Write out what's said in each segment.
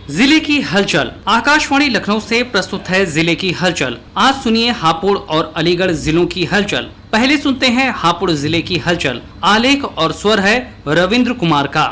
जिले की हलचल। आकाशवाणी लखनऊ से प्रस्तुत है जिले की हलचल। आज सुनिए हापुड़ और अलीगढ़ जिलों की हलचल। पहले सुनते हैं हापुड़ जिले की हलचल। आलेख और स्वर है रविंद्र कुमार का।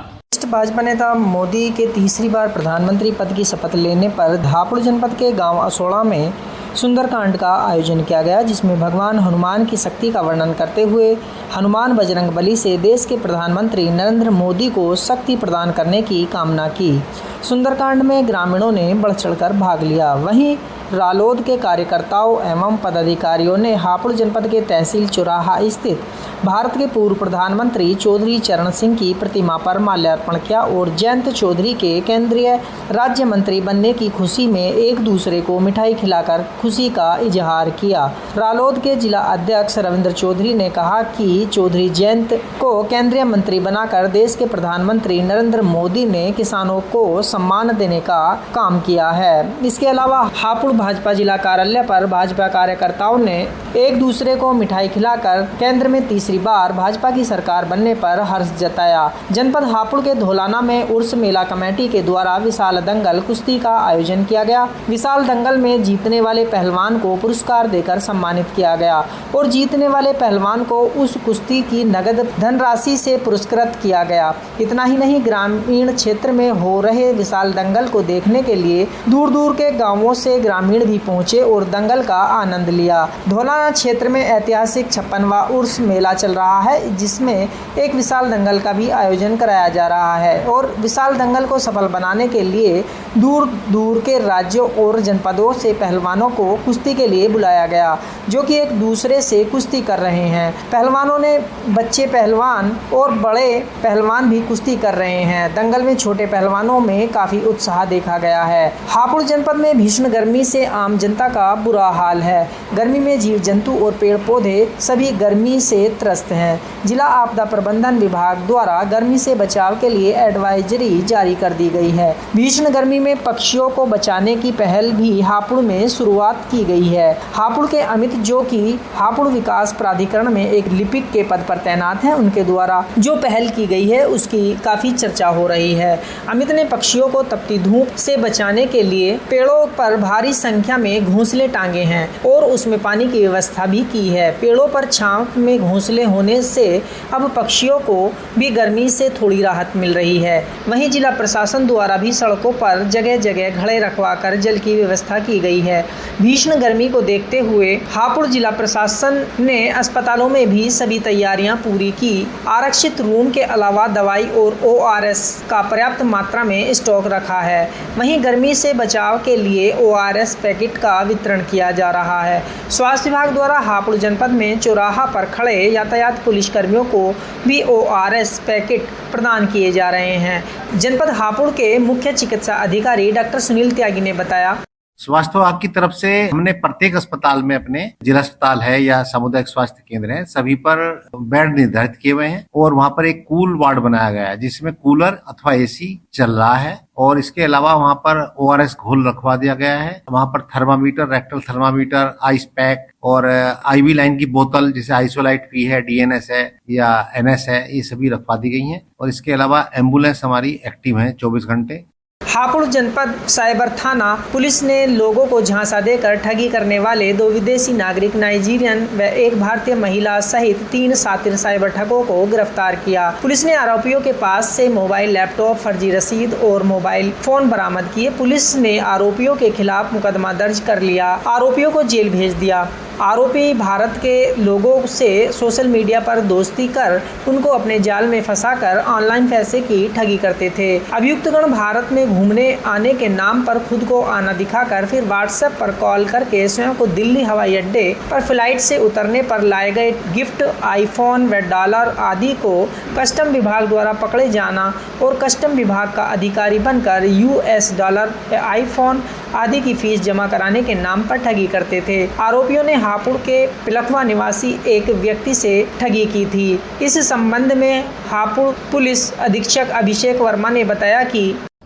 भाजपा नेता मोदी के तीसरी बार प्रधानमंत्री पद की शपथ लेने पर हापुड़ जनपद के गांव असोड़ा में सुंदरकांड का आयोजन किया गया, जिसमें भगवान हनुमान की शक्ति का वर्णन करते हुए हनुमान बजरंगबली से देश के प्रधानमंत्री नरेंद्र मोदी को शक्ति प्रदान करने की कामना की। सुंदरकांड में ग्रामीणों ने बढ़ चढ़कर भाग लिया। वहीं रालोद के कार्यकर्ताओं एवं पदाधिकारियों ने हापुड़ जनपद के तहसील चौराहा स्थित भारत के पूर्व प्रधानमंत्री चौधरी चरण सिंह की प्रतिमा पर माल्यार्पण किया और जयंत चौधरी के केंद्रीय राज्य मंत्री बनने की खुशी में एक दूसरे को मिठाई खिलाकर खुशी का इजहार किया। रालोद के जिला अध्यक्ष रविंद्र चौधरी ने कहा कि चौधरी जयंत को केंद्रीय मंत्री बनाकर देश के प्रधानमंत्री नरेंद्र मोदी ने किसानों को सम्मान देने का काम किया है। इसके अलावा हापुड़ भाजपा जिला कार्यालय पर भाजपा कार्यकर्ताओं ने एक दूसरे को मिठाई खिलाकर केंद्र में तीसरी बार भाजपा की सरकार बनने पर हर्ष जताया। जनपद हापुड़ के धौलाना में उर्स मेला कमेटी के द्वारा विशाल दंगल कुश्ती का आयोजन किया गया। विशाल दंगल में जीतने वाले पहलवान को पुरस्कार देकर सम्मानित किया गया और जीतने वाले पहलवान को उस कुश्ती की नगद धनराशि से पुरस्कृत किया गया। इतना ही नहीं, ग्रामीण क्षेत्र में हो रहे विशाल दंगल को देखने के लिए दूर दूर के गाँवों से ग्रामीण भी पहुंचे और दंगल का आनंद लिया। धौलाना क्षेत्र में ऐतिहासिक 56वां उर्स मेला चल रहा है, जिसमें एक विशाल दंगल का भी आयोजन कराया जा रहा है और विशाल दंगल को सफल बनाने के लिए दूर दूर के राज्यों और जनपदों से पहलवानों को कुश्ती के लिए बुलाया गया, जो कि एक दूसरे से कुश्ती कर रहे हैं। पहलवानों ने बच्चे पहलवान और बड़े पहलवान भी कुश्ती कर रहे हैं। दंगल में छोटे पहलवानों में काफी उत्साह देखा गया है। हापुड़ जनपद में भीषण गर्मी से आम जनता का बुरा हाल है। गर्मी में जीव जंतु और पेड़ पौधे सभी गर्मी से त्रस्त हैं। जिला आपदा प्रबंधन विभाग द्वारा गर्मी से बचाव के लिए एडवाइजरी जारी कर दी गई है। भीषण गर्मी में पक्षियों को बचाने की पहल भी हापुड़ में शुरुआत की गई है। हापुड़ के अमित, जो कि हापुड़ विकास प्राधिकरण में एक लिपिक के पद पर तैनात हैं, उनके द्वारा जो पहल की गई है उसकी काफी चर्चा हो रही है। अमित ने पक्षियों को तपती धूप से बचाने के लिए पेड़ों पर भारी संख्या में घोंसले टांगे हैं और उसमें पानी की व्यवस्था भी की है। पेड़ों पर छांव में घोंसले होने से अब पक्षियों को भी गर्मी से थोड़ी राहत मिल रही है। वहीं जिला प्रशासन द्वारा भी सड़कों पर जगह जगह घड़े रखवाकर जल की व्यवस्था की गई है। भीषण गर्मी को देखते हुए हापुड़ जिला प्रशासन ने अस्पतालों में भी सभी तैयारियां पूरी की। आरक्षित रूम के अलावा दवाई और ORS का पर्याप्त मात्रा में स्टॉक रखा है। वहीं गर्मी से बचाव के लिए ORS पैकेट का वितरण किया जा रहा है। स्वास्थ्य विभाग द्वारा हापुड़ जनपद में चौराहा पर खड़े यातायात पुलिस कर्मियों को भी ORS पैकेट प्रदान किए जा रहे हैं। जनपद हापुड़ के मुख्य चिकित्सा अधिकारी डॉक्टर सुनील त्यागी ने बताया, स्वास्थ्य विभाग की तरफ से हमने प्रत्येक अस्पताल में, अपने जिला अस्पताल है या सामुदायिक स्वास्थ्य केंद्र है, सभी पर बेड निर्धारित किए हुए हैं और वहाँ पर एक कूल वार्ड बनाया गया है जिसमें कूलर अथवा AC चल रहा है और इसके अलावा वहाँ पर ORS घोल रखवा दिया गया है। वहाँ पर thermometer, rectal thermometer, ice pack और IV लाइन की बोतल जैसे आइसोलाइट पी है, DNS है या NS है, ये सभी रखवा दी गई हैं और इसके अलावा एम्बुलेंस हमारी एक्टिव है 24 घंटे। हापुड़ जनपद साइबर थाना पुलिस ने लोगों को झांसा देकर ठगी करने वाले 2 विदेशी नागरिक, नाइजीरियन व एक भारतीय महिला सहित 3 शातिर साइबर ठगों को गिरफ्तार किया। पुलिस ने आरोपियों के पास से मोबाइल, लैपटॉप, फर्जी रसीद और मोबाइल फोन बरामद किए। पुलिस ने आरोपियों के खिलाफ मुकदमा दर्ज कर लिया, आरोपियों को जेल भेज दिया। आरोपी भारत के लोगों से सोशल मीडिया पर दोस्ती कर उनको अपने जाल में फंसाकर ऑनलाइन पैसे की ठगी करते थे। अभियुक्तगण भारत में घूमने आने के नाम पर खुद को आना दिखाकर फिर व्हाट्सएप पर कॉल करके स्वयं को दिल्ली हवाई अड्डे पर फ्लाइट से उतरने पर लाए गए गिफ्ट, आईफोन व डॉलर आदि को कस्टम विभाग द्वारा पकड़े जाना और कस्टम विभाग का अधिकारी बनकर US डॉलर, आईफोन आदि की फीस जमा कराने के नाम पर ठगी करते थे। आरोपियों ने हापुड़ के पिलखवा निवासी एक व्यक्ति से ठगी की थी। इस संबंध में हापुड़ पुलिस अधीक्षक अभिषेक वर्मा ने बताया कि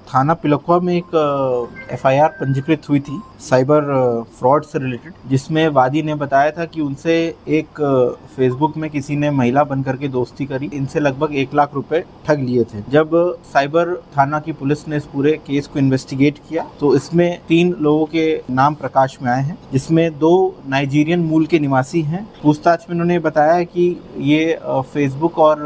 थाना पिलखवा में एक एफआईआर पंजीकृत हुई थी साइबर फ्रॉड से रिलेटेड, जिसमें वादी ने बताया था कि उनसे एक फेसबुक में किसी ने महिला बनकर के दोस्ती करी, इनसे लगभग 1 लाख रुपए ठग लिए थे। जब साइबर थाना की पुलिस ने इस पूरे केस को इन्वेस्टिगेट किया तो इसमें 3 लोगों के नाम प्रकाश में आए हैं, जिसमें 2 नाइजीरियन मूल के निवासी हैं। पूछताछ में उन्होंने बताया कि ये फेसबुक और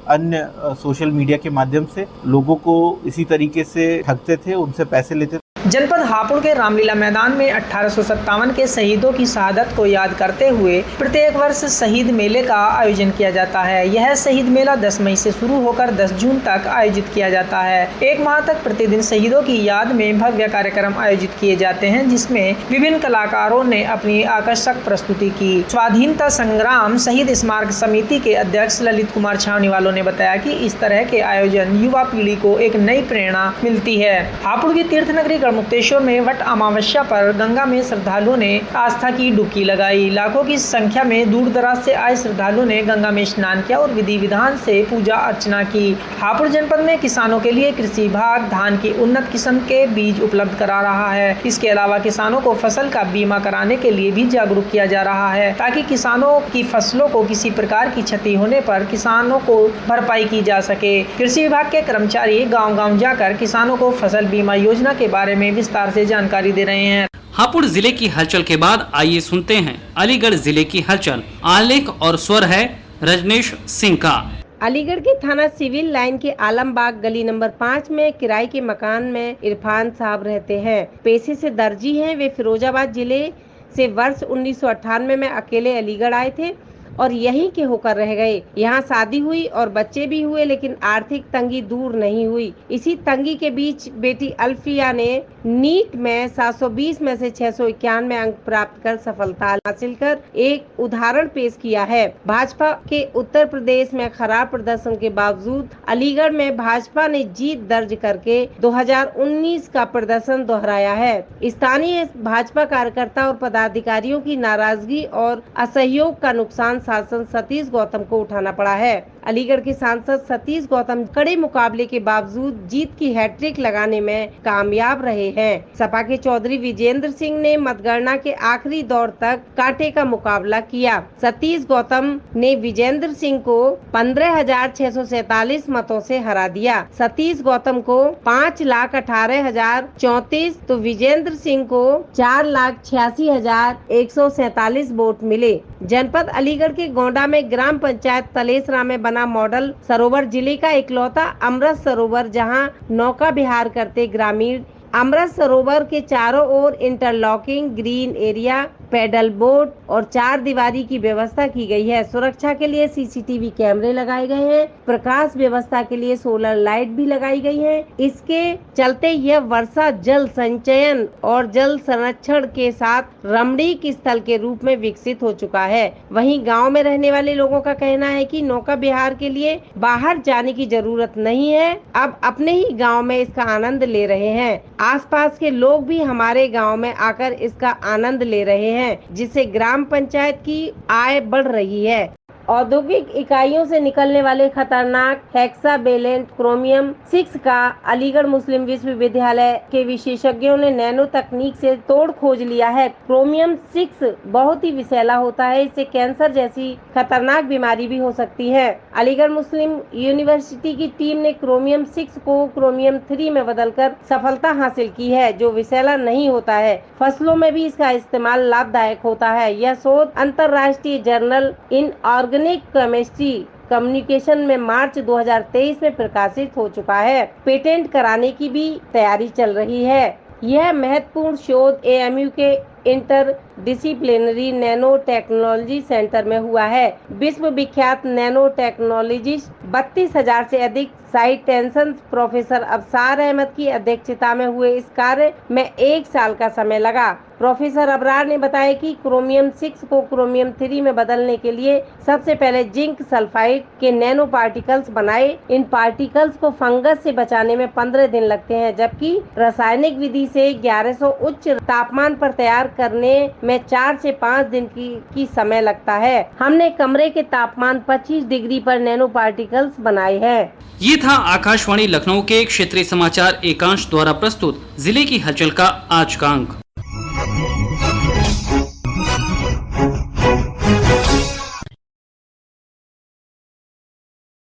अन्य सोशल मीडिया के माध्यम से लोगों को इसी तरीके से ठगते थे, उनसे पैसे लेते थे। जनपद हापुड़ के रामलीला मैदान में 1857 के शहीदों की शहादत को याद करते हुए प्रत्येक वर्ष शहीद मेले का आयोजन किया जाता है। यह शहीद मेला 10 मई से शुरू होकर 10 जून तक आयोजित किया जाता है। 1 माह तक प्रतिदिन शहीदों की याद में भव्य कार्यक्रम आयोजित किए जाते हैं, जिसमें विभिन्न कलाकारों ने अपनी आकर्षक प्रस्तुति की। स्वाधीनता संग्राम शहीद स्मारक समिति के अध्यक्ष ललित कुमार छावनी वालों ने बताया कि इस तरह के आयोजन युवा पीढ़ी को एक नई प्रेरणा मिलती है। हापुड़ की तीर्थ नगरी मुक्तेश्वर में वट अमावस्या पर गंगा में श्रद्धालुओं ने आस्था की डुबकी लगाई। लाखों की संख्या में दूर दराज से आए श्रद्धालुओं ने गंगा में स्नान किया और विधि विधान से पूजा अर्चना की। हापुड़ जनपद में किसानों के लिए कृषि विभाग धान की उन्नत किस्म के बीज उपलब्ध करा रहा है। इसके अलावा किसानों को फसल का बीमा कराने के लिए भी जागरूक किया जा रहा है, ताकि किसानों की फसलों को किसी प्रकार की क्षति होने पर किसानों को भरपाई की जा सके। कृषि विभाग के कर्मचारी गाँव-गाँव जाकर किसानों को फसल बीमा योजना के बारे में विस्तार से जानकारी दे रहे हैं। हापुड़ जिले की हलचल के बाद आइए सुनते हैं अलीगढ़ जिले की हलचल। आलेख और स्वर है रजनीश सिंह का। अलीगढ़ के थाना सिविल लाइन के आलमबाग गली नंबर 5 में किराए के मकान में इरफान साहब रहते हैं। पेशे से दर्जी हैं। वे फिरोजाबाद जिले से वर्ष 1998 में अकेले अलीगढ़ आए थे और यहीं के होकर रह गए। यहाँ शादी हुई और बच्चे भी हुए, लेकिन आर्थिक तंगी दूर नहीं हुई। इसी तंगी के बीच बेटी अल्फिया ने नीट में 720 में से 691 अंक प्राप्त कर सफलता हासिल कर एक उदाहरण पेश किया है। भाजपा के उत्तर प्रदेश में खराब प्रदर्शन के बावजूद अलीगढ़ में भाजपा ने जीत दर्ज करके 2019 का प्रदर्शन दोहराया है। स्थानीय भाजपा कार्यकर्ता और पदाधिकारियों की नाराजगी और असहयोग का नुकसान सांसद सतीश गौतम को उठाना पड़ा है। अलीगढ़ के सांसद सतीश गौतम कड़े मुकाबले के बावजूद जीत की हैट्रिक लगाने में कामयाब रहे हैं। सपा के चौधरी विजेंद्र सिंह ने मतगणना के आखिरी दौर तक कांटे का मुकाबला किया। सतीश गौतम ने विजेंद्र सिंह को 15,647 मतों से हरा दिया। सतीश गौतम को 5,18,034 तो विजेंद्र सिंह को 4,86,147 वोट मिले। जनपद अलीगढ़ के गोंडा में ग्राम पंचायत तलेसरा में बना मॉडल सरोवर जिले का इकलौता अमृत सरोवर, जहां नौका विहार करते ग्रामीण अमृत सरोवर के चारों ओर interlocking, green area, paddle boat और 4 दीवारी की व्यवस्था की गई है। सुरक्षा के लिए सीसीटीवी कैमरे लगाए गए हैं। प्रकाश व्यवस्था के लिए सोलर लाइट भी लगाई गई है। इसके चलते यह वर्षा जल संचयन और जल संरक्षण के साथ रमणीक स्थल के रूप में विकसित हो चुका है। वहीं गांव में रहने वाले लोगों का कहना है कि नौका विहार के लिए बाहर जाने की जरूरत नहीं है, अब अपने ही गाँव में इसका आनंद ले रहे हैं। आसपास के लोग भी हमारे गांव में आकर इसका आनंद ले रहे हैं, जिससे ग्राम पंचायत की आय बढ़ रही है। औद्योगिक इकाइयों से निकलने वाले खतरनाक हेक्सावेलेंट क्रोमियम 6 का अलीगढ़ मुस्लिम विश्वविद्यालय के विशेषज्ञों ने नैनो तकनीक से तोड़ खोज लिया है। क्रोमियम 6 बहुत ही विषैला होता है, इससे कैंसर जैसी खतरनाक बीमारी भी हो सकती है। अलीगढ़ मुस्लिम यूनिवर्सिटी की टीम ने क्रोमियम 6 को क्रोमियम 3 में बदलकर सफलता हासिल की है, जो विषैला नहीं होता है। फसलों में भी इसका इस्तेमाल लाभदायक होता है। यह शोध अंतर्राष्ट्रीय journal in organic chemistry communication में मार्च 2023 में प्रकाशित हो चुका है। पेटेंट कराने की भी तैयारी चल रही है। यह महत्वपूर्ण शोध एएमयू के inter disciplinary nano technology centre में हुआ है। विश्व विख्यात नैनो टेक्नोलॉजिस्ट 32,000 से अधिक साइटेंशन प्रोफेसर अफसार अहमद की अध्यक्षता में हुए इस कार्य में 1 साल का समय लगा। प्रोफेसर अबरार ने बताया कि क्रोमियम 6 को क्रोमियम 3 में बदलने के लिए सबसे पहले जिंक सल्फाइड के नैनो पार्टिकल्स बनाए। इन पार्टिकल्स को फंगस से बचाने में 15 दिन लगते हैं, जबकि रासायनिक विधि से 1100 उच्च तापमान पर तैयार करने में 4 से 5 दिन की समय लगता है। हमने कमरे के तापमान 25 डिग्री पर नैनो पार्टिकल्स बनाए हैं। ये था आकाशवाणी लखनऊ के क्षेत्रीय समाचार एकांश द्वारा प्रस्तुत जिले की हलचल का आज का अंक।